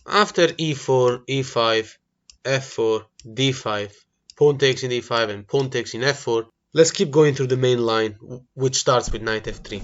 After e4, e5, f4, d5, pawn takes in e5 and pawn takes in f4, let's keep going through the main line, which starts with knight f3.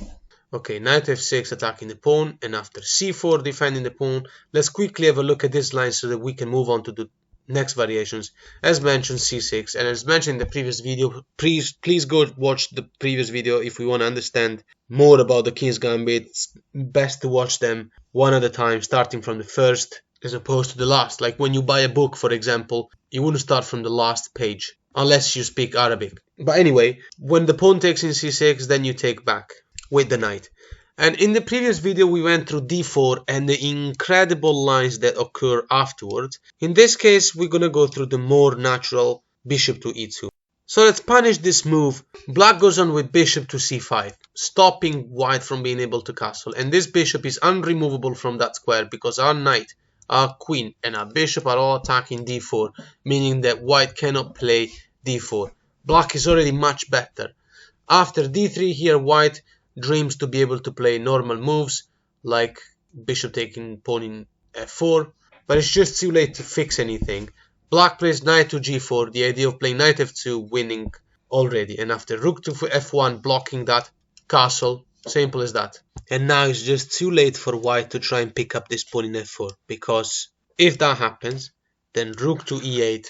Okay, knight f6 attacking the pawn, and after c4 defending the pawn. Let's quickly have a look at this line so that we can move on to the next variations. As mentioned, c6, and as mentioned in the previous video, please go watch the previous video if we want to understand more about the King's Gambit. It's best to watch them one at a time, starting from the first as opposed to the last. Like when you buy a book, for example, you wouldn't start from the last page unless you speak Arabic. But anyway, when the pawn takes in c6, then you take back with the knight. And in the previous video we went through d4 and the incredible lines that occur afterwards. In this case we're gonna go through the more natural bishop to e2. So let's punish this move. Black goes on with bishop to c5, stopping white from being able to castle. And this bishop is unremovable from that square because our knight, our queen and our bishop are all attacking d4, meaning that white cannot play d4. Black is already much better. After d3 here, white dreams to be able to play normal moves like bishop taking pawn in f4, but it's just too late to fix anything. Black plays knight to g4, the idea of playing knight f2, winning already, and after rook to f1, blocking that castle. Simple as that. And now it's just too late for white to try and pick up this pawn in f4, because if that happens, then rook to e8,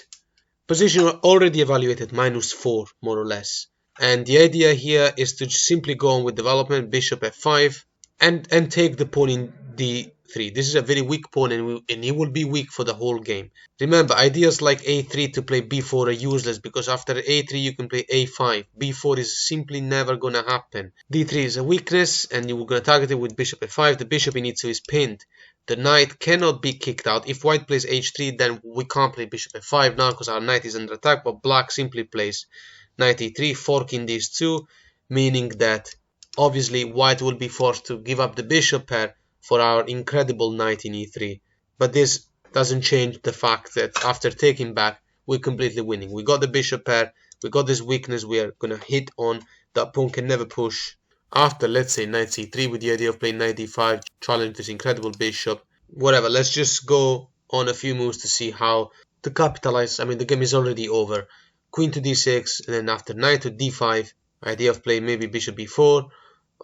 position already evaluated -4 more or less. And the idea here is to simply go on with development, bishop f5, and take the pawn in d3. This is a very weak pawn, and it will be weak for the whole game. Remember, ideas like a3 to play b4 are useless, because after a3 you can play a5. b4 is simply never gonna happen. d3 is a weakness, and you're gonna target it with bishop f5. The bishop in e2 is pinned. The knight cannot be kicked out. If white plays h3, then we can't play bishop f5 now because our knight is under attack, but black simply plays knight e3, forking these two, meaning that obviously white will be forced to give up the bishop pair for our incredible knight in e3. But this doesn't change the fact that after taking back, we're completely winning. We got the bishop pair, we got this weakness we are gonna hit on. That pawn can never push. After, let's say, knight c3 with the idea of playing knight d5, challenge this incredible bishop. Whatever, let's just go on a few moves to see how to capitalize. I mean, the game is already over. Queen to d6, and then after knight to d5, idea of playing maybe bishop b4,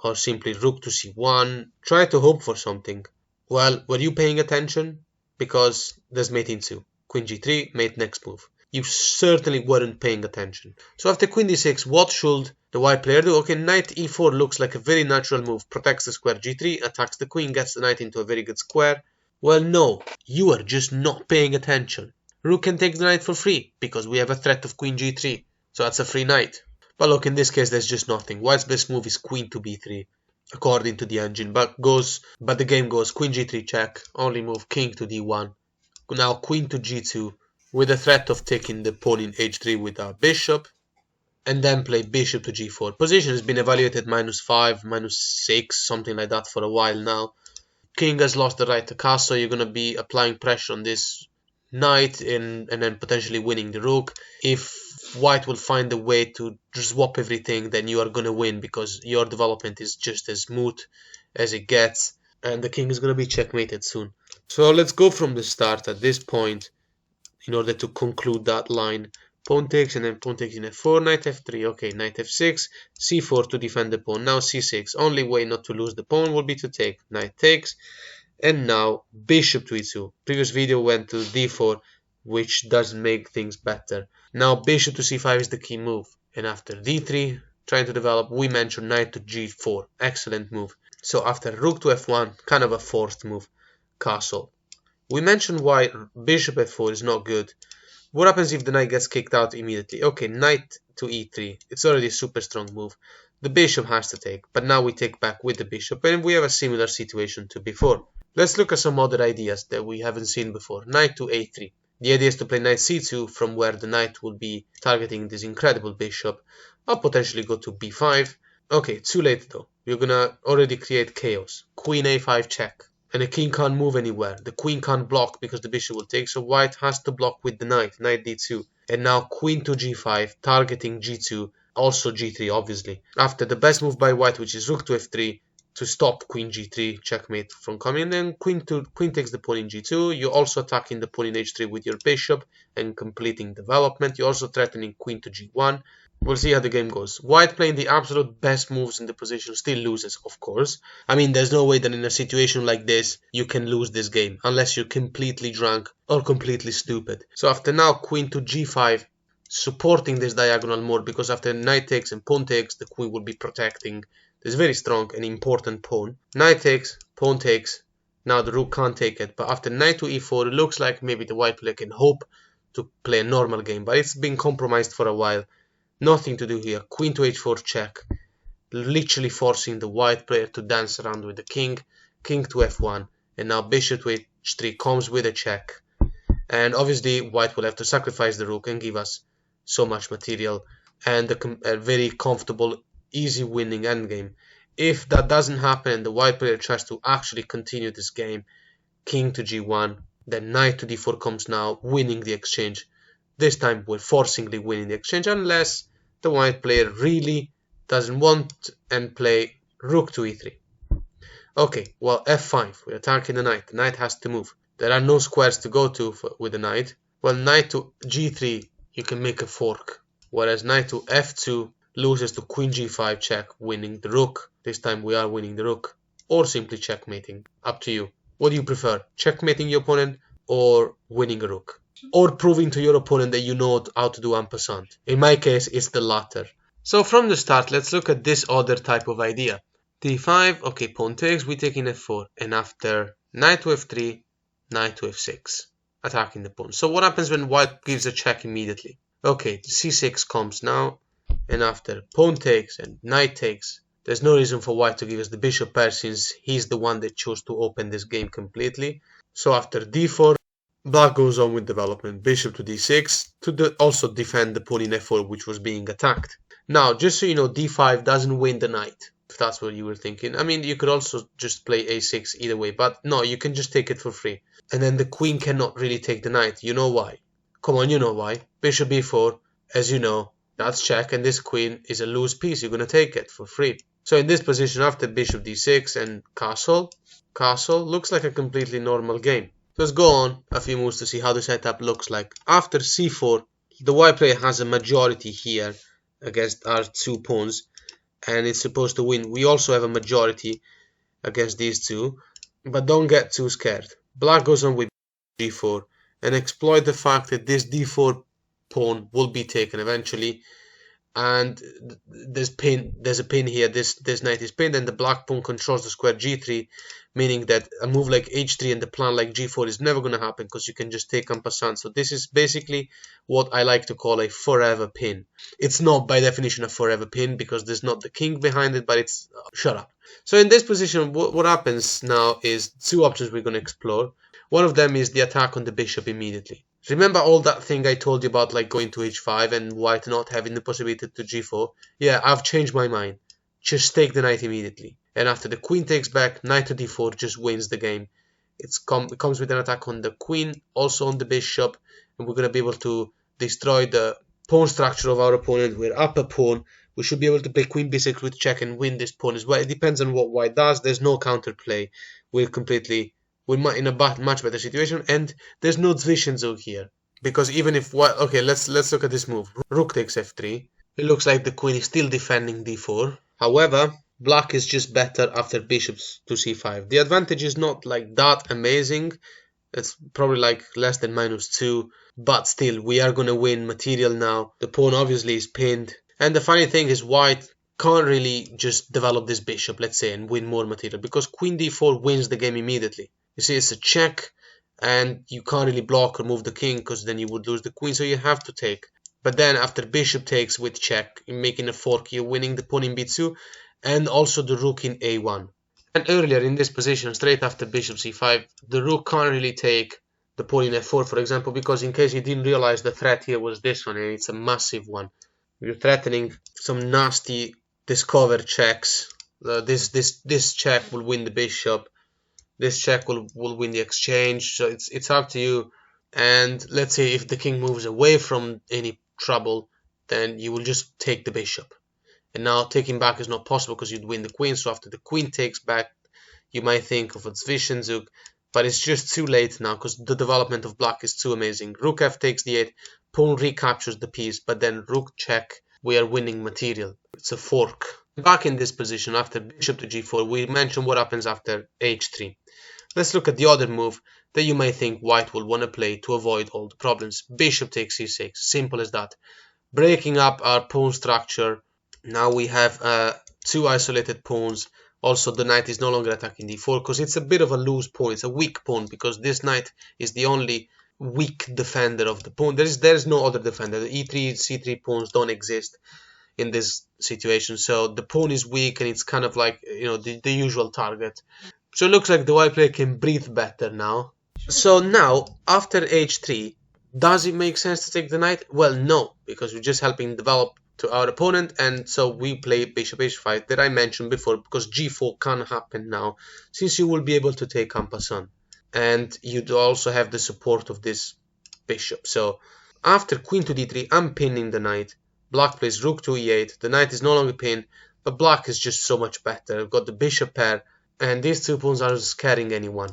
or simply rook to c1. Try to hope for something. Well, were you paying attention? Because there's mate in 2. Queen g3, mate next move. You certainly weren't paying attention. So after queen d6, what should the white player do? Okay, knight e4 looks like a very natural move. Protects the square g3, attacks the queen, gets the knight into a very good square. Well, no, you are just not paying attention. Rook can take the knight for free, because we have a threat of queen g3, so that's a free knight. But look, in this case there's just nothing. White's best move is queen to b3, according to the engine, but the game goes queen g3 check, only move king to d1, now queen to g2, with the threat of taking the pawn in h3 with our bishop, and then play bishop to g4. Position has been evaluated -5, -6, something like that for a while now. King has lost the right to castle, you're going to be applying pressure on this knight and then potentially winning the rook. If white will find a way to swap everything, then you are going to win, because your development is just as smooth as it gets, and the king is going to be checkmated soon. So let's go from the start at this point in order to conclude that line. Pawn takes, and then pawn takes in f4, knight f3, okay, knight f6, c4 to defend the pawn, now c6. Only way not to lose the pawn will be to take, knight takes, and now bishop to e2. Previous video went to d4, which does make things better. Now bishop to c5 is the key move, and after d3, trying to develop, we mentioned knight to g4, excellent move. So after rook to f1, kind of a forced move, castle. We mentioned why bishop f4 is not good. What happens if the knight gets kicked out immediately? Okay, knight to e3, it's already a super strong move. The bishop has to take, but now we take back with the bishop, and we have a similar situation to before. Let's look at some other ideas that we haven't seen before. Knight to a3. The idea is to play knight c2, from where the knight will be targeting this incredible bishop. I'll potentially go to b5. Okay, too late though. You're gonna already create chaos. Queen a5 check. And the king can't move anywhere. The queen can't block because the bishop will take, so white has to block with the knight. Knight d2. And now queen to g5, targeting g2. Also g3, obviously. After the best move by white, which is rook to f3, to stop queen g3 checkmate from coming. And then queen takes the pawn in g2. You're also attacking the pawn in h3 with your bishop and completing development. You're also threatening queen to g1. We'll see how the game goes. White playing the absolute best moves in the position still loses, of course. I mean, there's no way that in a situation like this you can lose this game unless you're completely drunk or completely stupid. So after now, queen to g5, supporting this diagonal more, because after knight takes and pawn takes, the queen will be protecting this very strong and important pawn. Knight takes, pawn takes. Now the rook can't take it, but after knight to e4, it looks like maybe the white player can hope to play a normal game, but it's been compromised for a while. Nothing to do here. Queen to h4 check, literally forcing the white player to dance around with the king. King to f1, and now bishop to h3 comes with a check. And obviously white will have to sacrifice the rook and give us so much material and a very comfortable, easy winning endgame. If that doesn't happen and the white player tries to actually continue this game, king to g1, then knight to d4 comes now, winning the exchange. This time we're forcingly winning the exchange unless the white player really doesn't want and play rook to e3. Okay, well, f5, we're attacking the knight. The knight has to move. There are no squares to go to with the knight. Well, knight to g3, you can make a fork. Whereas knight to f2 loses to queen g5 check, winning the rook. This time we are winning the rook. Or simply checkmating. Up to you. What do you prefer? Checkmating your opponent or winning a rook? Or proving to your opponent that you know how to do en passant. In my case, it's the latter. So from the start, let's look at this other type of idea. d5, okay, pawn takes, we take in f4. And after knight to f3, knight to f6, attacking the pawn. So what happens when white gives a check immediately? Okay, c6 comes now. And after pawn takes and knight takes, there's no reason for white to give us the bishop pair since he's the one that chose to open this game completely. So after d4, black goes on with development, bishop to d6, to also defend the pawn in f4 which was being attacked. Now, just so you know, d5 doesn't win the knight, if that's what you were thinking. I mean, you could also just play a6 either way, but no, you can just take it for free. And then the queen cannot really take the knight. You know why? Come on, you know why. Bishop b4, as you know, that's check, and this queen is a loose piece. You're going to take it for free. So in this position, after bishop d6 and castle, looks like a completely normal game. Let's go on a few moves to see how the setup looks like. After c4, the white player has a majority here against our two pawns, and it's supposed to win. We also have a majority against these two, but don't get too scared. Black goes on with g4 and exploit the fact that this d4 pawn will be taken eventually, and there's a pin here. This knight is pinned, and the black pawn controls the square g3, meaning that a move like h3 and the plan like g4 is never going to happen because you can just take en passant. So this is basically what I like to call a forever pin. It's not by definition a forever pin because there's not the king behind it, but it's shut up. So in this position, what happens now is two options we're going to explore. One of them is the attack on the bishop immediately. Remember all that thing I told you about, like going to h5 and white not having the possibility to g4? Yeah, I've changed my mind. Just take the knight immediately. And after the queen takes back, knight to d4 just wins the game. It comes with an attack on the queen, also on the bishop, and we're going to be able to destroy the pawn structure of our opponent. We're up a pawn. We should be able to play queen b6 with check and win this pawn as well. It depends on what white does. There's no counterplay. We're in a much better situation, and there's no Zwischenzug here. Because even if white... Okay, let's look at this move. Rook takes f3. It looks like the queen is still defending d4. However, black is just better after bishops to c5. The advantage is not like that amazing. It's probably like less than -2. But still, we are going to win material now. The pawn obviously is pinned. And the funny thing is white can't really just develop this bishop, let's say, and win more material. Because queen d4 wins the game immediately. You see, it's a check. And you can't really block or move the king because then you would lose the queen. So you have to take. But then after bishop takes with check, making a fork, you're winning the pawn in b2 and also the rook in a1. And earlier in this position, straight after bishop c5, the rook can't really take the pawn in f4, for example, because in case you didn't realize, the threat here was this one, and it's a massive one. You're threatening some nasty discover checks. This check will win the bishop. This check will win the exchange. So it's up to you. And let's say if the king moves away from any trouble, then you will just take the bishop. and now taking back is not possible because you'd win the queen. So after the queen takes back, you might think of a Zwischenzug, but it's just too late now because the development of black is too amazing. Rook f takes d8, pawn recaptures the piece, but then rook check, we are winning material. It's a fork. Back in this position after bishop to g4, we mentioned what happens after h3. Let's look at the other move that you might think white will want to play to avoid all the problems. Bishop takes c6, simple as that. Breaking up our pawn structure. Now we have two isolated pawns. Also, the knight is no longer attacking d4 because it's a bit of a loose pawn. It's a weak pawn because this knight is the only weak defender of the pawn. There is no other defender. The e3, c3 pawns don't exist in this situation. So the pawn is weak and it's kind of like, you know, the usual target. So it looks like the white player can breathe better now. So now, after h3, does it make sense to take the knight? Well, no, because we're just helping develop to our opponent, and so we play bishop h5 that I mentioned before, because g4 can happen now, since you will be able to take en passant. And you do also have the support of this bishop. So after queen to d3, I'm pinning the knight. Black plays rook to e8. The knight is no longer pinned, but black is just so much better. I've got the bishop pair, and these two pawns are scaring anyone.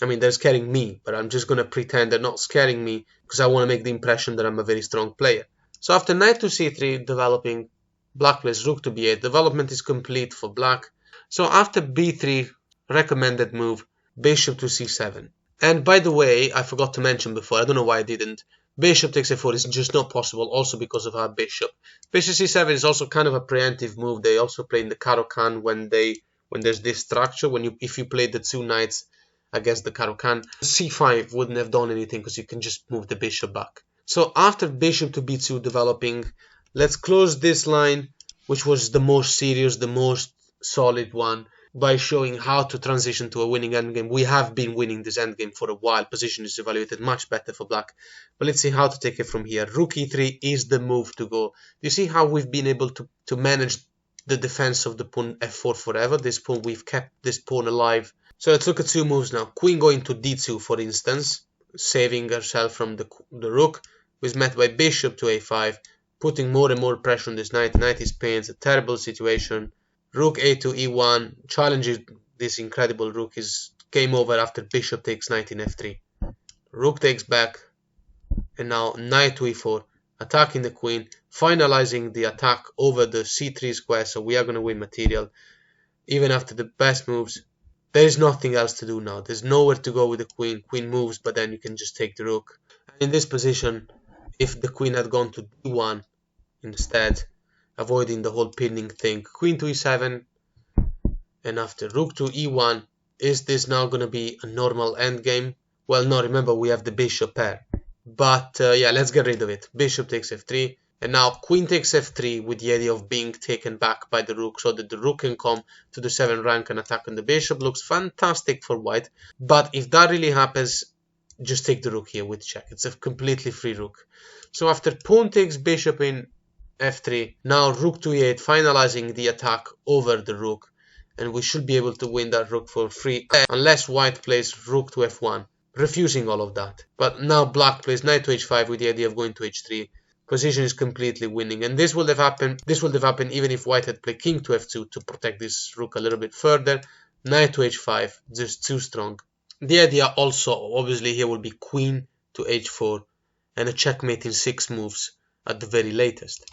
I mean, they're scaring me, but I'm just going to pretend they're not scaring me because I want to make the impression that I'm a very strong player. So after knight to c3 developing, black plays rook to b8. Development is complete for black. So after b3, recommended move, bishop to c7. And by the way, I forgot to mention before, I don't know why I didn't, bishop takes a4 is just not possible, also because of our bishop. Bishop c7 is also kind of a preemptive move. They also play in the Caro-Kann when there's this structure, if you play the two knights against the Caro-Kann. c5 wouldn't have done anything because you can just move the bishop back. So after bishop to b2 developing, let's close this line, which was the most serious, the most solid one, by showing how to transition to a winning endgame. We have been winning this endgame for a while. Position is evaluated much better for black. But let's see how to take it from here. Rook e3 is the move to go. You see how we've been able to manage the defense of the pawn f4 forever. This pawn, we've kept this pawn alive. So let's look at two moves now. Queen going to d2, for instance, saving herself from the rook, who is met by bishop to a5, putting more and more pressure on this knight. The knight is pinned. It's a terrible situation. Rook a to e1, challenging this incredible rook, is game over after bishop takes knight in f3. Rook takes back, and now knight to e4, attacking the queen, finalizing the attack over the c3 square, so we are going to win material. Even after the best moves, there is nothing else to do now. There's nowhere to go with the queen. Queen moves, but then you can just take the rook. And in this position, if the queen had gone to d1 instead, avoiding the whole pinning thing, queen to e7, and after rook to e1, is this now going to be a normal endgame? Well, no, remember we have the bishop pair. But yeah, let's get rid of it. Bishop takes f3, and now queen takes f3 with the idea of being taken back by the rook so that the rook can come to the 7th rank and attack on the bishop. Looks fantastic for white, but if that really happens, just take the rook here with check. It's a completely free rook. So after pawn takes bishop in f3, now rook to e8, finalizing the attack over the rook, and we should be able to win that rook for free, unless white plays rook to f1, refusing all of that. But now black plays knight to h5 with the idea of going to h3. Position is completely winning, and this would have happened even if white had played king to f2 to protect this rook a little bit further. Knight to h5, just too strong. The idea also, obviously, here will be queen to h4 and a checkmate in 6 moves at the very latest.